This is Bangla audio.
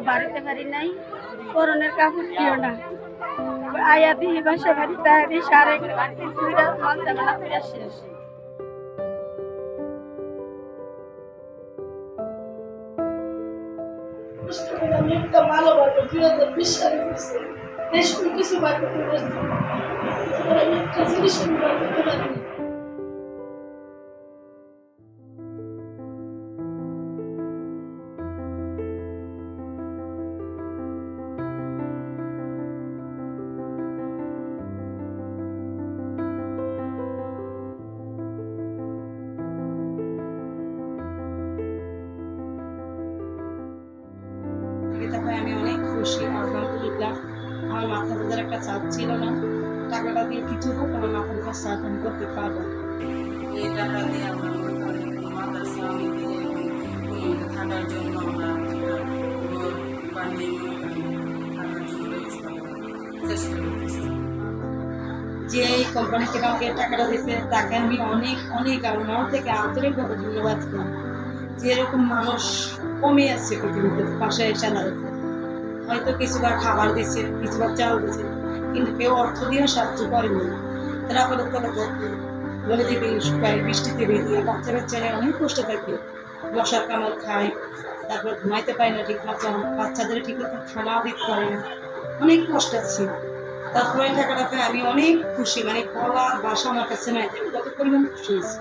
বাড়িতে পারি নাই, করোনার কাপড় দিও না, আয়া দিয়ে বাসা বাড়ি তাই সারে মালচালা ফিরে শেষ। আমি একটা ভালোবাসবো 2020 সালে করছি, দেশ কিছু বার করতে পারছি, আমি একটা জিনিস বার করতে পারিনি। আমি অনেক খুশি, আলহামদুলিল্লাহ। আমার মাথার উপর একটা চাপ ছিল না, টাকাটা দিয়ে কিছু হোক আমার মাথার উপর চাপ আমি করতে পারবো। এই টাকা দিয়ে আমরা মাদ্রাসা থাকার জন্য আমরা ঘর বানিয়ে থাকার জন্য চেষ্টা করতেছি। যে এই কোম্পানি থেকে আমাকে টাকাটা দিয়েছে তাকে আমি অনেক অনেক আমার থেকে আন্তরিকভাবে ধন্যবাদ দিলাম। যে এরকম মানুষ কমে আছে পৃথিবীতে, পাশে এসে দাঁড়াতে হয়তো কিছুবার খাবার দিচ্ছে, কিছুবার চাল দিচ্ছে, কিন্তু কেউ অর্থ দিয়ে সাহায্য করেনি। তারা হলো রোদে শুকায়, বৃষ্টিতে বেরিয়ে বাচ্চা বাচ্চারা অনেক কষ্ট থাকে, মশার কামড় খায়, তারপর ঘুমাইতে পারে না ঠিক মতো, বাচ্চাদের ঠিক মতো খাওয়া দিতে পারে না, অনেক কষ্ট আছে। তারপরে টাকাটাতে আমি অনেক খুশি, মানে বলার বাসা আমার কাছে নাই, কত পরিমাণ খুশি হয়েছি।